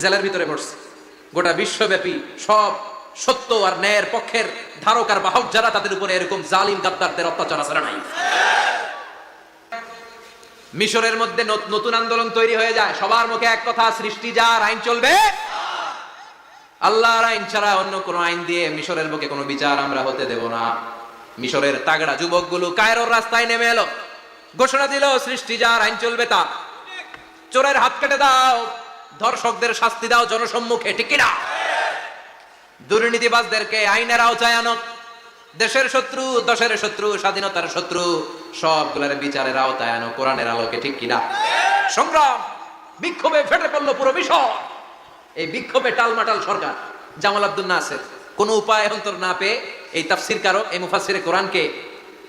জেলের ভিতরে পড়ছে। গোটা বিশ্বব্যাপী সব সত্য আর ন্যায়ের পক্ষের ধারক আর বাহক যারা, তাদের উপরে এরকম জালিম গাদ্দারদের অত্যাচার আছে নাই? মিশরের মধ্যে নতুন আন্দোলন তৈরি হয়ে যায়, সবার মুখে এক কথা, সৃষ্টি যার, আইন চলবে আল্লাহর আইন ছাড়া অন্য কোন আইন দিয়ে মিশরের বুকে কোনো বিচার আমরা হতে দেব না। মিশরের তাগড়া যুবকগুলো কায়রোর রাস্তায় নেমে এলো, ঘোষণা দিল সৃষ্টি যার, আইন চলবে তার। চোরের হাত কেটে দাও, ধর্ষকদের শাস্তি দাও জনসম্মুখে, ঠিক কিনা? দুর্নীতিবাজদেরকে আইনের আওতায় আনো। দেশের শত্রু, দশের শত্রু, স্বাধীনতার শত্রু, সবগুলোর বিচারের আওতায় আনো কোরআনের আলোকে, ঠিক কিনা? সংগ্রাম, বিক্ষোভে ফেটে পড়লো পুরো বিষয়। এই বিক্ষোভে টালমাটাল সরকার, জামাল আব্দুল নাসের কোন উপায় অন্তর না পেয়ে এই তাফসির কারক, এই মুফাসসিরে কোরআনকে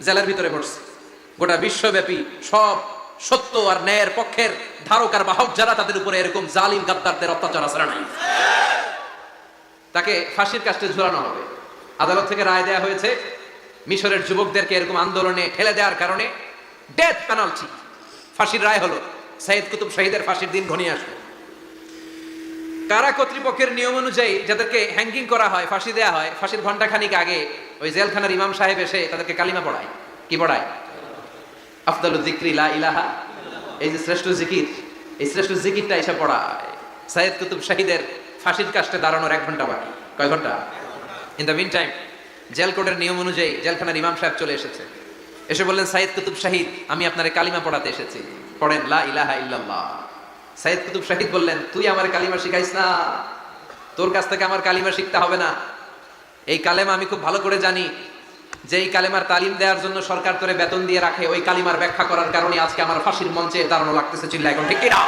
জেলের ভিতরে পড়ছে। গোটা বিশ্বব্যাপী সব সত্য আর ন্যায়ের পক্ষের ধারক আর বাহক যারা, তাদের উপরে এরকম জালিম গাদ্দারদের অত্যাচার আছে নাই? তাকে ফাঁসির কাস্টে ঝুলানো হবে। আদালত থেকে রায় দেয়া হয়েছে, মিশরের যুবকদেরকে এরকম আন্দোলনে ঠেলে দেওয়ার কারণে ডেথ পেনাল্টি, ফাঁসির রায় হলো। সাইদ কুতুব শহীদের ফাঁসির দিন ঘনিয়ে আসবে। কারা কর্তৃপক্ষের নিয়ম অনুযায়ী যাদেরকে হ্যাঙ্গিং করা হয়, ফাঁসি দেয়া হয়, ফাঁসির ঘন্টাখানিক আগে ওই জেলখানার ইমাম সাহেব এসে তাদেরকে কালিমা পড়ায়। কি পড়ায়? আফদালুজ যিকরি লা ইলাহা, এই যে শ্রেষ্ঠ জিকির, এই শ্রেষ্ঠ জিকিরটা এসে পড়ায়। সাইদ কুতুব শহীদের ফাঁসির কাস্টে দাঁড়ানোর 1 ঘন্টা বাকি। কয় ঘন্টা? In the meantime jail কোডের নিয়ম অনুযায়ী জেলখানার ইমাম সাহেব চলে এসেছে। এসে বললেন, সাইদ কুতুব শহীদ, আমি আপনার কালিমা পড়াতে এসেছি, পড়েন লা ইলাহা ইল্লাল্লাহ। সাইদ কুতুব শহীদ বললেন, তুই আমার কালিমা শিখাইস না, তোর কাছ থেকে আমার কালিমা শিখতে হবে না। এই কালেমা আমি খুব ভালো করে জানি, যে এই কালেমার তালিম দেওয়ার জন্য সরকার তোরে বেতন দিয়ে রাখে, ওই কালিমার ব্যাখ্যা করার কারণে আজকে আমার ফাঁসির মঞ্চে দাঁড়ানো লাগতেছে। চিল্লা এখন, ঠিক কিনা?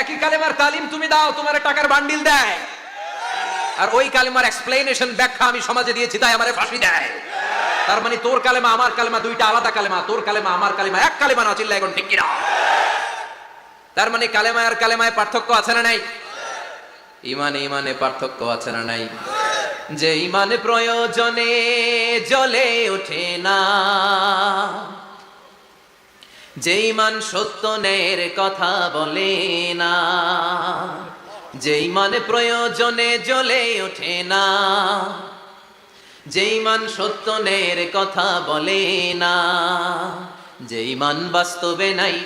একই কালেমার তালিম তুমি দাও, তোমার টাকার বান্ডিল দেয়, আর ওই কালেমার এক্সপ্লেনেশন, ব্যাখ্যা আমি সমাজে দিয়েছি, তাই আমারে ফাঁসি দেয়। তার মানে তোর কালেমা আমার কালেমা দুইটা আলাদা কালেমা, তোর কালেমা আমার কালেমা এক কালেমা না। চিল্লা এখন, ঠিক কিনা? তার মানে কালেমা আর কালেমায় পার্থক্য আছে না নাই? ইমানে ইমানে পার্থক্য আছে না নাই? যে ইমানে প্রয়োজনে জ্বলে ওঠে না, যে ইমান সত্য ন্যায়ের কথা বলে না, যে ইমানে প্রয়োজনে জ্বলে ওঠে না, যে ইমান সত্য ন্যায়ের কথা বলে না, যে ইমান বাস্তবে নাই,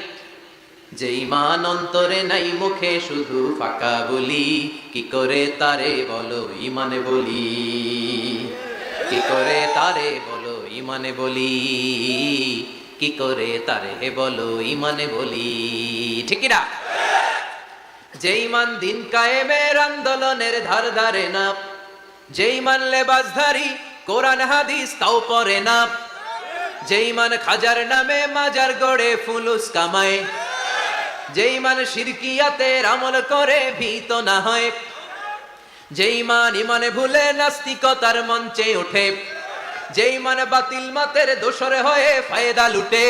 যে ইমান অন্তরে নাই, মুখে শুধু ফাঁকা বলি, কি করে তারে বলো ইমানে বলি, কি করে তারে বলো ইমানে বলি, কি করে তারে বলো ইমানে বলি, ঠিক না? যে ইমান দিন কায়েমের আন্দোলনের ধার ধারে না, যে ইমান লেবাসধারী কোরআন হাদিস তাও পড়ে না, যে ইমান খাজার নামে মাজার গড়ে ফুলুস কামায়, যে ইমান শিরকিয়াতের আমল করে ভীত না হয়, যে ইমান ইমানে ভুলে নাস্তিকতার মঞ্চে ওঠে, যে ইমান বাতিল মাতের দোসরে হয়ে ফায়দা লুটে,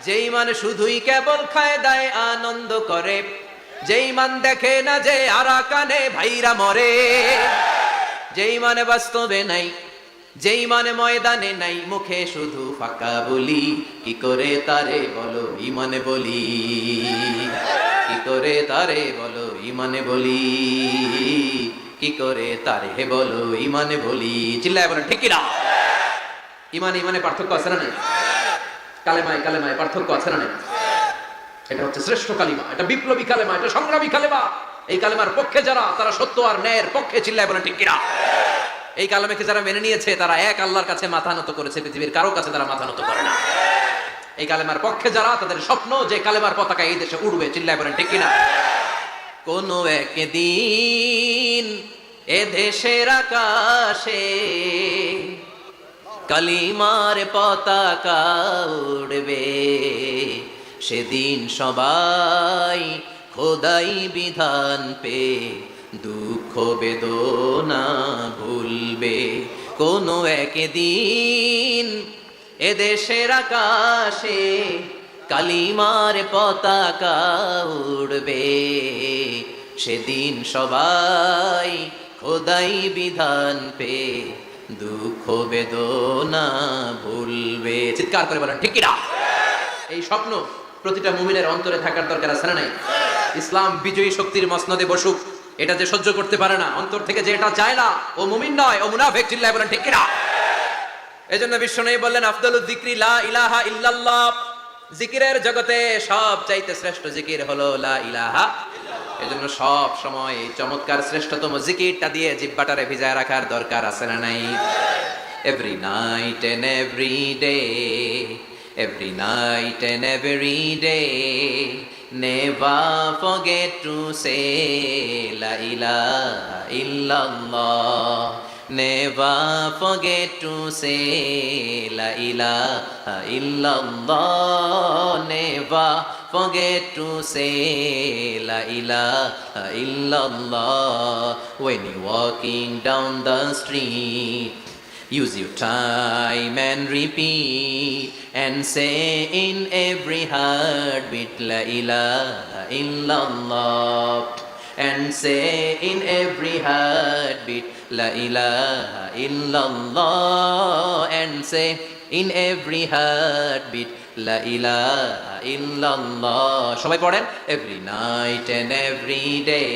যে ইমান শুধুই কেবল খায় দায় আনন্দ করে, যে ইমান দেখে না যে আরাকানে ভাইরা মরে, যে ইমান বাস্তবে নাই, যে ইমান ময়দানে নাই, মুখে শুধু ফাঁকা বলি, কি করে তারে বলো ইমানে বলি, কি করে তারে বলো ইমানে বলি, কি করে তারে বলো ইমানে বলি। চিল্লায় বলেন, ঠিক কিনা? ইমান ইমানে পার্থক্য আছে না নাই? কালেমায় কালেমায় পার্থক্য আছে না নাই? এটা হচ্ছে শ্রেষ্ঠ কালিমা, এটা বিপ্লবী কালেমা, এটা সংগ্রামী কালেমা। এই কালেমার পক্ষে যারা, তারা সত্য আর ন্যায়ের পক্ষে। চিল্লায় বলেন, ঠিক কিনা? এই কালেমাকে যারা মেনে নিয়েছে, তারা এক আল্লাহর কাছে মাথা নত করেছে, পৃথিবীর কারো কাছে তারা মাথা নত করে না। এই কালেমার পক্ষে যারা, তাদের স্বপ্ন যে কালেমার পতাকা এই দেশে উড়বে। চিল্লায় বলেন, ঠিক কিনা? কোন একদিন এ দেশের আকাশে কালিমার পতাকা উড়বে, সেদিন সবাই খোদাই বিধান পে দুঃখ বেদনা ভুলবে। কোন একদিন এ দেশের আকাশে কালিমার পতাকা উড়বে, সেদিন সবাই খোদাই বিধান পে দুঃখ বেদনা ভুলবে। চিৎকার করে বলেন ঠিক কিনা? এই স্বপ্ন প্রতিটা মুমিনের অন্তরে থাকার দরকার আছে না নাই? ইসলাম বিজয়ী শক্তির মসনদে বসুক, এটা যে সহ্য করতে পারে না, অন্তর থেকে যে এটা চায় না, ও মুমিন নয়, ও মুনাফিক। চিল্লায় বলেন ঠিক কিনা? এজন্য বিশ্বনবী বললেন আফদালুয যিকরি লা ইলাহা ইল্লাল্লাহ। জিকিরের জগতে সব চাইতে শ্রেষ্ঠ জিকির হলো লা ইলাহা। এজন্য সব সময় এই চমৎকার শ্রেষ্ঠতম জিকিরটা দিয়ে জিহ্বাটারে ভিজায় রাখার দরকার আছে না নাই? Every night and every day, every night and every day, never forget to say la ilaha illallah, never forget to say la ilaha illallah, never forget to say la ilaha illallah. When you're walking down the street, use your time and repeat and say in every heartbeat la ilaha illallah, and say in every heartbeat la ilaha illallah, and say in every heartbeat la ilaha illallah. সবাই পড়েন every night and every day,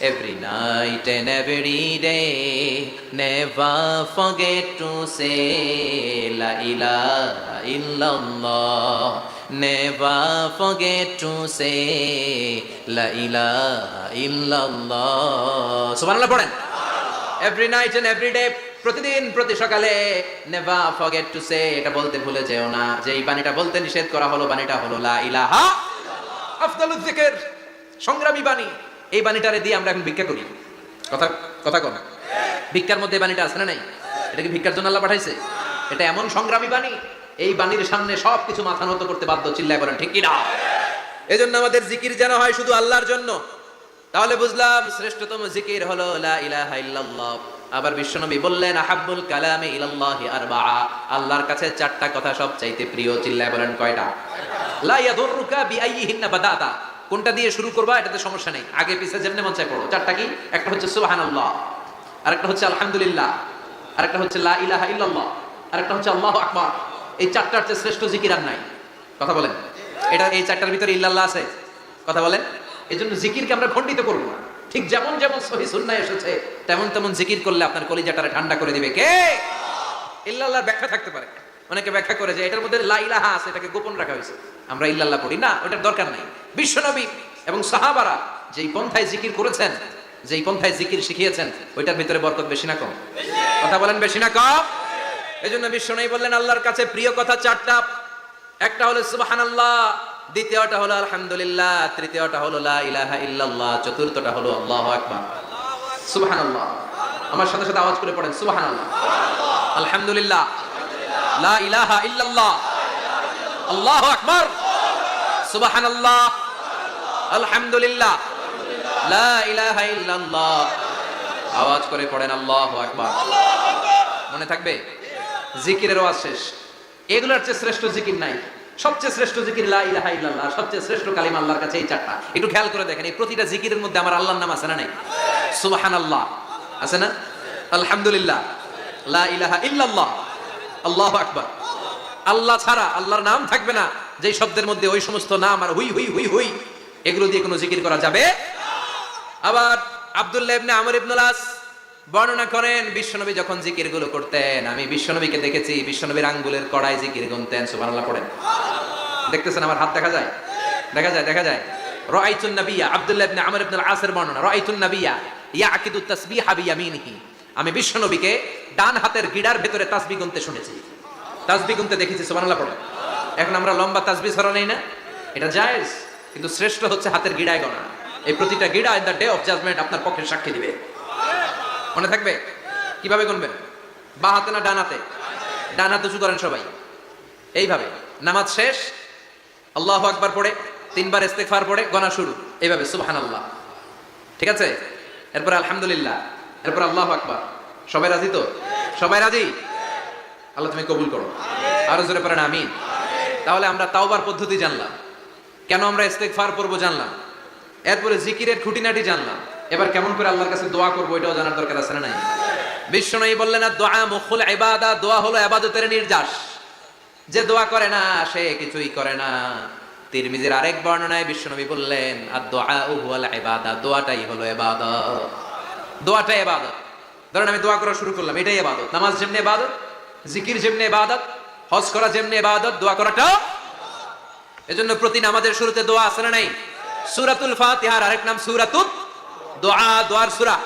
every night and every day, never forget to say la ilaha illallah, never forget to say la ilaha illallah. সুবহানাল্লাহ পড়েন every night and every day, প্রতিদিন প্রতি সকালে never forget to say, এটা বলতে ভুলে যেও না যে এই বাণীটা বলতে নিষেধ করা হলো, বাণীটা হলো লা ইলাহা আফদালুয যিকির, সংগ্রামী বাণী। এই বাণীটারে দিয়ে আমরা এখন ভিক্ষা করি। কথা কথা কোন ভিক্ষার মধ্যে বাণীটা আছে না নাই? এটা কি ভিক্ষার জন্য আল্লাহ পাঠাইছে? এটা এমন সংগ্রামী বাণী, এই বাণীর সামনে সবকিছু মাথা নত করতে বাধ্য। চিল্লায় বলেন ঠিক কিনা? এজন্য আমাদের জিকির যেন হয় শুধু আল্লাহর জন্য। তাহলে বুঝলাম শ্রেষ্ঠতম জিকির হলো লা ইলাহা ইল্লাল্লাহ। আবার বিশ্বনবী বললেন আহাব্বুল কালামি ইলাল্লাহি আরবাআ, আল্লাহর কাছে চারটা কথা সবচাইতে প্রিয়। চিল্লায় বলেন কয়টা? লা ইয়াদুররুকা বিআইয়িহিন্না বাদাতা, কোনটা দিয়ে শুরু করবা এটাতে সমস্যা নেই, আগে পিছে যেমনে মন চায় পড়ো। চারটা কি? একটা হচ্ছে সুবহানাল্লাহ, আরেকটা হচ্ছে আলহামদুলিল্লাহ, আরেকটা হচ্ছে লা ইলাহা ইল্লাল্লাহ, আরেকটা হচ্ছে আল্লাহু আকবার। এই চারটার চেয়ে শ্রেষ্ঠ জিকির আর নাই। কথা বলেন, এটা এই চারটার ভিতরে ইল্লাল্লাহ আছে? কথা বলেন। এজন্য জিকিরকে আমরা খণ্ডিত করব না, ঠিক যেমন যেমন সহিহ সুন্নাহ এসেছে তেমন তেমন জিকির করলে আপনার কলিজাটারে ঠান্ডা করে দিবে কে? ইল্লাল্লাহর ব্যাখ্যা থাকতে পারে, অনেকে ব্যাখ্যা করে যে এটার মধ্যে লা ইলাহা আছে, এটাকে গোপন রাখা হয়েছে, আমরা ইল্লাল্লাহ পড়ি না, ওটার দরকার নাই। বিশ্বনবী এবং সাহাবারা যেই পন্থায় জিকির করেছেন, যেই পন্থায় জিকির শিখিয়েছেন, ওইটার ভিতরে বরকত বেশি না কম? কথা বলেন বেশি না কম? এজন্য বিশ্বনবী বললেন আল্লাহর কাছে প্রিয় কথা চারটা। একটা হলো সুবহানাল্লাহ, দ্বিতীয়টা হলো আলহামদুলিল্লাহ, তৃতীয়টা হলো লা ইলাহা ইল্লাল্লাহ, চতুর্থটা হলো আল্লাহু আকবার। সুবহানাল্লাহ, আমার সাথে সাথে আওয়াজ করে পড়েন সুবহানাল্লাহ, আলহামদুলিল্লাহ, লা ইলাহা ইল্লাল্লাহ, আল্লাহু আকবার, সুবহানাল্লাহ, আলহামদুলিল্লাহ, লা ইলাহা ইল্লাল্লাহ। আওয়াজ করে পড়েন আল্লাহু আকবার। মনে থাকবে? জিকিরের ওয়াজ শেষ। এগুলোর চেয়ে শ্রেষ্ঠ জিকির নাই। সবচেয়ে শ্রেষ্ঠ জিকির লা ইলাহা ইল্লাল্লাহ, সবচেয়ে শ্রেষ্ঠ কালিমা আল্লাহর কাছে এই চারটা। একটু খেয়াল করে দেখেন, এই প্রতিটা জিকিরের মধ্যে আমার আল্লাহর নাম আছে না নাই? সুবহানাল্লাহ আছে না? আলহামদুলিল্লাহ, লা ইলাহা ইল্লাল্লাহ, আল্লাহু আকবার। আল্লাহ ছাড়া আল্লাহর নাম থাকবে না যেই শব্দের মধ্যে ওই সমস্ত নাম আর হুই হুই হুই হুই, এগুলো দিয়ে কোনো জিকির করা যাবে? আবার আব্দুল্লাহ ইবনে আমর ইবনুল আস বর্ণনা করেন, বিশ্বনবী যখন জিকির গুলো করতেন, আমি বিশ্বনবীকে দেখেছি বিশ্বনবীর আঙ্গুলের কড়ায় জিকির গুনতেন। সুবহানাল্লাহ পড়েন। দেখতেছেন আমার হাত দেখা যায়? দেখা যায়, দেখা যায়। রাআইতুন নাবিয়্যা, আব্দুল্লাহ ইবনে আমর ইবনুল আসের বর্ণনা, রাআইতুন নাবিয়্যা ইয়াকিদু তাসবিহা বিয়ামিনিহি, আমি বিশ্বনবীকে ডান হাতের গিড়ার ভেতরে তাসবিহ গুনতে শুনেছি, তাসবিহ গুনতে দেখেছি। সুবহানাল্লাহ পড়েন। এখন আমরা লম্বা তাসবিহ ছড়া নেই না, এটা জায়েজ, কিন্তু শ্রেষ্ঠ হচ্ছে হাতের গিড়ায় গোনা। এই প্রতিটা গিড়া in the day of judgment আপনার পক্ষে সাক্ষী দিবে। মনে থাকবে? কিভাবে গুনবেন? বা হাতে না ডান হাতে? ডান হাতে উঁচু করেন সবাই এইভাবে। নামাজ শেষ আল্লাহু আকবার পড়ে 3 বার ইস্তিগফার পড়ে গোনা শুরু, এইভাবে সুবহানাল্লাহ। ঠিক আছে? এরপর আলহামদুলিল্লাহ, এরপর আল্লাহু আকবার। সবাই রাজি তো? সবাই রাজি? আল্লাহ তুমি কবুল করো। আরো জোরে পড়েন আমিন। তাহলে আমরা তাওবার পদ্ধতি জানলাম, কেন আমরা ইস্তিগফার পড়বো জানলাম, এরপরে জিকিরের খুঁটিনাটি জানলাম, এবার কেমন করে আল্লাহর কাছে দোয়া করবো এটাও জানার দরকার আছে না নাই? বিশ্বনবী বললেন না, দোয়া মুখুল ইবাদা, দোয়া হলো ইবাদতের নির্যাস। যে দোয়া করে না সে কিছুই করে না। তিরমিজির আরেক বর্ণনায় বিশ্বনবী বললেন, আদ-দুআউ হুয়াল ইবাদা, দোয়াটাই হলো ইবাদত। দোয়াটাই ইবাদত। ধরেন আমি দোয়া করা শুরু করলাম, এটাই ইবাদত। নামাজ যেমনি ইবাদত, জিকির যেমনি ইবাদত, হজ করা যেমনি ইবাদত, দোয়া করাটাও। এজন্য প্রতি নামাজের শুরুতে দোয়া আছে না নাই? সূরাতুল ফাতিহার আরেক নাম সূরাতুদ দোয়া, দোয়ার সূরা।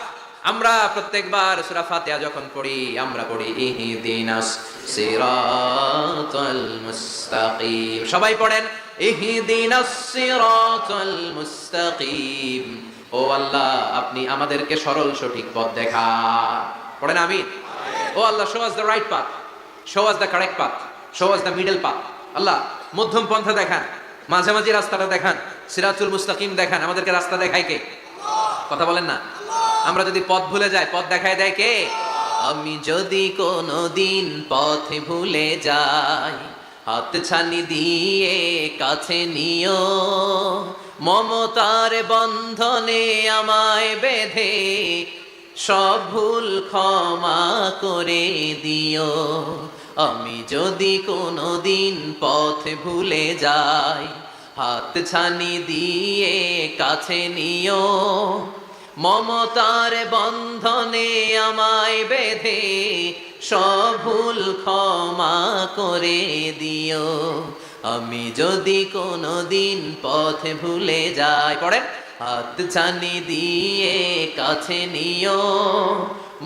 আমরা প্রত্যেকবার সূরা ফাতিহা যখন পড়ি আমরা পড়ি ইহদিনাস সিরাতাল মুস্তাকিম। সবাই পড়েন ইহদিনাস সিরাতাল মুস্তাকিম। ও আল্লাহ, আপনি আমাদেরকে সরল সঠিক পথ দেখান। পড়েন আমিন। ও আল্লাহ, show us the right path, show us the correct path, show us the middle path. আল্লাহ, মধ্যম পন্থা দেখান, মাঝামাঝি রাস্তাটা দেখান, সিরাতুল মুস্তাকিম দেখান। আমাদেরকে রাস্তা দেখায় কে? কথা বলেন না। আমরা যদি পথ ভুলে যাই, পথ দেখায় দেয় কে? আমি যদি কোনোদিন পথে ভুলে যাই, হাত ছানি দিয়ে কাছে নিও, মমতার বন্ধনে আমায় বেঁধে সব ভুল ক্ষমা করে দিও। আমি যদি কোনোদিন পথে ভুলে যাই, হাত ছানি দিয়ে কাছে নিও, মমতার বন্ধনে আমায় বেঁধে সব ভুল ক্ষমা করে দিও। আমি যদি কোনোদিন পথে ভুলে যাই, পড়েন, হাত ছানি দিয়ে কাছে নিও,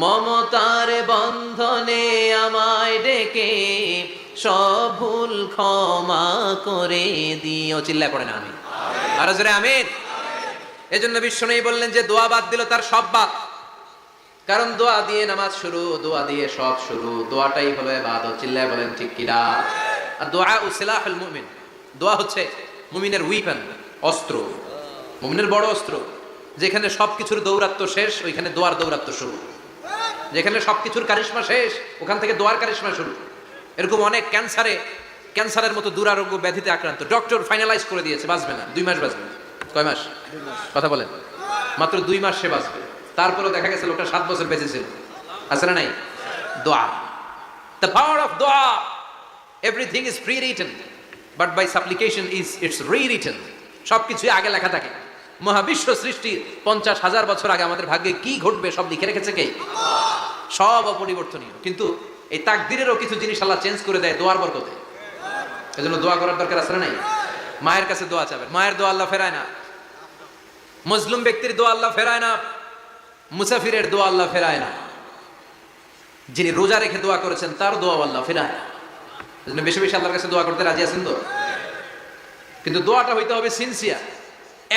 মমতার বন্ধনে আমায় ডেকে সব ভুল ক্ষমা করে দিও। চিল্লায় পড়েন আমি, আরো জোরে আমিন। এজন্য বিশ্বনবী বললেন যে দোয়া বাদ দিল তার সব বাদ। কারণ দোয়া দিয়ে নামাজ শুরু, দোয়া দিয়ে সব শুরু, দোয়াটাই হলো ইবাদত। চিল্লায় বলেন ঠিক কিনা? আর দোয়া সিলাহুল মুমিন, দোয়া হচ্ছে মুমিনের উইপেন, অস্ত্র, মুমিনের বড় অস্ত্র। যেখানে সবকিছুর দৌরাত্ম্য শেষ, ওইখানে দোয়ার দৌরাত্ম্য শুরু। যেখানে সবকিছুর কারিশমা শেষ, ওখান থেকে দোয়ার কারিশমা শুরু। এরকম অনেক ক্যান্সারের মতো দুরারোগ্য ব্যাধিতে আক্রান্ত, ডক্টর ফাইনালাইজ করে দিয়েছে বাঁচবে না, 2 মাস বাঁচবে। কয় মাস? কথা বলেন। মাত্র 2 মাস সে বাঁচবে। তারপরেও দেখা গেছে লোকটা 7 বছর বেঁচে ছিল। আছে না নাই? দোয়া, the power of দোয়া। Everything is pre-written, but by supplication is it's rewritten. সবকিছুই আগে লেখা থাকে। মহাবিশ্ব সৃষ্টির 50,000 বছর আগে আমাদের ভাগ্যে কি ঘটবে সব লিখে রেখেছে কে? সব অপরিবর্তনীয়। কিন্তু এই তাকদিরেরও কিছু জিনিস আল্লাহ চেঞ্জ করে দেয় দোয়ার বরকতে। এজন্য দোয়া করার দরকার আছে না নাই? মায়ের কাছে দোয়া চাবেন, মায়ের দোয়া আল্লাহ ফেরায় না। মজলুম ব্যক্তির দোয়া আল্লাহ ফেরায় না। মুসাফিরের দোয়া আল্লাহ ফেরায় না। যিনি রোজা রেখে দোয়া করেছেন তার দোয়া আল্লাহ ফেরায় না। এজন্য বেশি বেশি আল্লাহর কাছে দোয়া করতে রাজি আছেন তো? কিন্তু দোয়াটা হইতে হবে সিনসিয়ার,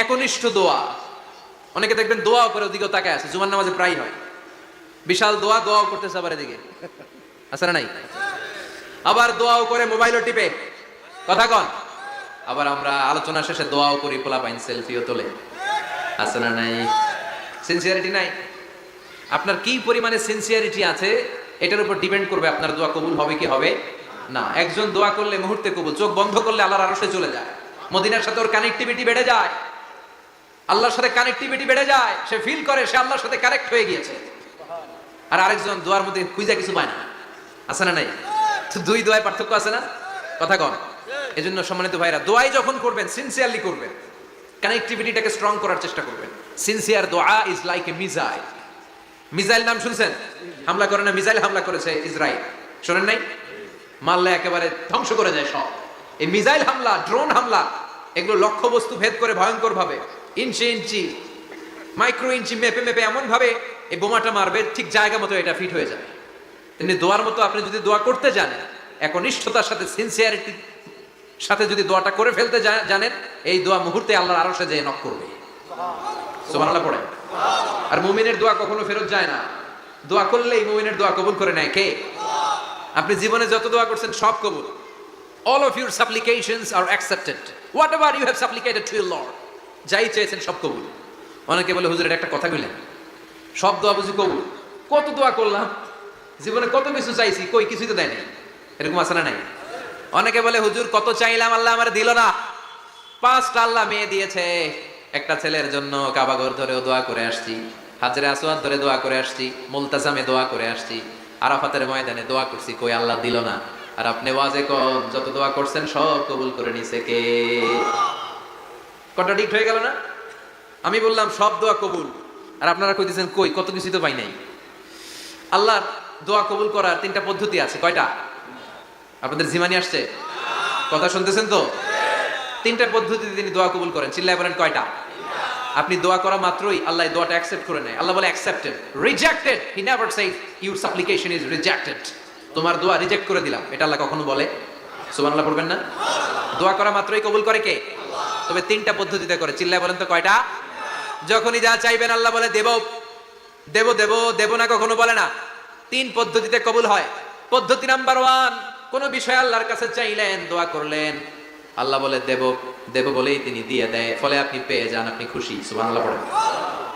একনিষ্ঠ দোয়া। অনেকে দেখবেন দোয়াও করে ওদিকেও তাকায় আছে, জুমার নামাজে প্রায় হয়। বিশাল দোয়া, দোয়াও করতেছে আবার এদিকে, আছে না নাই? আবার দোয়াও করে মোবাইলও টিপে, কথা কন। আবার আমরা আলোচনা শেষে দোয়াও করি, পোলাপাইন সেলফিও তোলে, আছে না নাই? সিনসিয়ারিটি নাই। আপনার কি পরিমাণে সিনসিয়ারিটি আছে এটার উপর ডিপেন্ড করবে আপনার দোয়া কবুল হবে কি হবে না। একজন দোয়া করলে মুহূর্তে কবুল, চোখ বন্ধ করলে আল্লাহর আরশে চলে যায়। মদিনার সাথে ওর কানেক্টিভিটি বেড়ে যায়, আল্লাহর সাথে কানেক্টিভিটি বেড়ে যায়। সে ফিল করে সে আল্লাহর সাথে কানেক্ট হয়ে গিয়েছে। আর আরেকজন দোয়ার মধ্যে খুঁজা কিছু পায় না, আছে না নাই? তো 2 দোয়ায় পার্থক্য আছে না? কথা কন। এজন্য সম্মানিত ভাইরা, দোয়াই যখন করবেন সিনসিয়ারলি করবেন, কানেক্টিভিটিটাকে স্ট্রং করার চেষ্টা করবেন। সিনসিয়ার দোয়া is like a missile. Missile নাম শুনছেন? হামলা করে না, মিসাইল হামলা করেছে ইসরায়েল, শোনেন নাই? মারলে একেবারে ধ্বংস করে যায় সব। এই মিসাইল হামলা, ড্রোন হামলা, এগুলো লক্ষ্য বস্তু ভেদ করে ভয়ঙ্কর ভাবে ইঞ্চি ইঞ্চি, মাইক্রো ইঞ্চি মেপে মেপে এমন ভাবে এই বোমাটা মারবে ঠিক জায়গা মতো এটা ফিট হয়ে যাবে। তেমনি দোয়ার মতো আপনি যদি দোয়া করতে জানেন, একনিষ্ঠতার সাথে সিনসিয়ারিটি সাথে যদি দোয়াটা করে ফেলতে জানেন, এই দোয়া মুহূর্তে আল্লাহর আরশে যেয়ে নক করবে। সুবহানাল্লাহ পড়ে। আর মুমিনের দোয়া কখনো ফেরত যায় না। দোয়া করলেই মুমিনের দোয়া কবুল করে নেয় কে? আপনি জীবনে যত দোয়া করছেন সব কবুল। All of your supplications are accepted. Whatever you have supplicated to your Lord, যাই চেয়েছেন সব কবুল। অনেকে বলে হুজুর এটা একটা কথা কইলেন, সব দোয়া বুঝি কবুল? কত দোয়া করলাম, জীবনে কত কিছু চাইছি, কই কিছুই তো দেয় নাই। এরকম আছে না নাই? অনেকে বলে হুজুর কত চাইলাম আল্লাহ আমার দিল না। 5টা আল্লাহ মেয়ে দিয়েছে, একটা ছেলের জন্য কাবাঘর ধরেও দোয়া করে আসছি, হাজরে আসওয়াদ ধরে দোয়া করে আসছি, মুলতাজামে দোয়া করে আসছি, আরাফাতের ময়দানে দোয়া করছি, কই আল্লাহ দিল না। আর আপনি ওয়াজে কোন যত দোয়া করছেন সব কবুল করে নিছে কে? কন্ট্রাডিক্ট হয়ে গেল না? আমি বললাম সব দোয়া কবুল, আর আপনারা কইতেছেন কই কত কিছু তো পাই নাই। আল্লাহর দোয়া কবুল করার 3টা পদ্ধতি আছে। কয়টা? আপনাদের জিমানি আসছে? কথা শুনতেছেন তো? 3টা পদ্ধতিতে তিনি দোয়া কবুল করেন। চিল্লায় বলেন কয়টা? আপনি দোয়া করা মাত্রই আল্লাহ এই দোয়াটা অ্যাকসেপ্ট করে নেয়। আল্লাহ বলে accepted, rejected he never shed your সাপ্লিকেশন is rejected. তোমার দোয়া রিজেক্ট করে দিলাম, এটা আল্লাহ কখনো বলে? সুবহানাল্লাহ পড়বেন না? দোয়া করা মাত্রই কবুল করে কে? তবে 3টা পদ্ধতিতে করে। চিল্লায় বলেন তো কয়টা? যখনই যা চাইবেন আল্লাহ বলে দেব দেব দেব, দেব না কখনো বলে না। 3 পদ্ধতিতে কবুল হয়। পদ্ধতি নাম্বার 1, কোন বিষয় আল্লাহর কাছে চাইলেন, দোয়া করলেন, আল্লাহ বলে দেব দেব বলেই তিনি দিয়ে দেয়, ফলে আপনি পেয়ে যান, আপনি খুশি। সুবহানাল্লাহ পড়েন।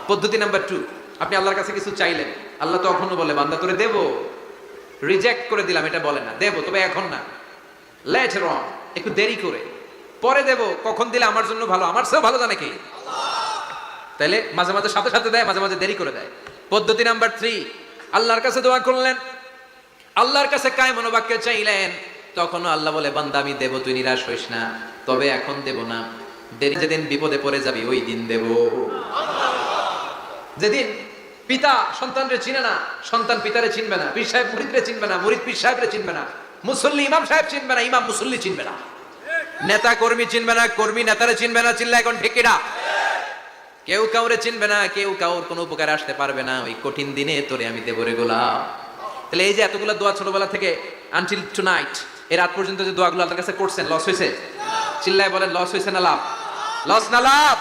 পদ্ধতি নাম্বার 2, আপনি আল্লাহর কাছে কিছু চাইলেন, আল্লাহ তখনও বলে বান্দা তোরে দেব, রিজেক্ট করে দিলাম এটা বলে না, দেব তবে এখন না, লেটার অন, একটু দেরি করে, পরে দেব, কখন দিলে আমার জন্য ভালো, আমার চেয়েও ভালো জানে কে? তাইলে মাঝে মাঝে সাথে সাথে দেয়, মাঝে মাঝে দেরি করে দেয়। পদ্ধতি নাম্বার 3, আল্লাহর কাছে দোয়া করলেন, আল্লাহর কাছে কায় মনোবাক্যে চাইলেন, তখনও আল্লাহ বলে বান্দা আমি দেব, তুই নিরাশ হইস না, তবে এখন দেব না, দেরি যেদিন বিপদে পড়ে যাবি ওই দিন দেব। যেদিন পিতা সন্তানরে চিনে না, সন্তান পিতারে চিনবে না, পীর সাহেব মুরিদরে চিনবে না, মুরিদ পীর সাহেবরে চিনবে না, মুসল্লি ইমাম সাহেব চিনবে না, ইমাম মুসল্লি চিনবে না, নেতা কর্মী চিনবে না, কর্মী নেতারে চিনবে না। চিল্লা এখন ঠিক কিনা? কেউ কাউরে চিনবে না, কেউ কাউর কোনো উপকারে আসতে পারবে না। ওই কঠিন দিনে তোরে আমি দেব রে গোলাম। তাহলে এই যে এতগুলো দোয়া ছোটবেলা থেকে আনটিল টুনাইট, এর রাত পর্যন্ত যে দোয়াগুলো আল্লাহর কাছে করছেন, লস হয়েছে? চিল্লায় বলেন লস হয়েছে না লাভ? লস না লাভ?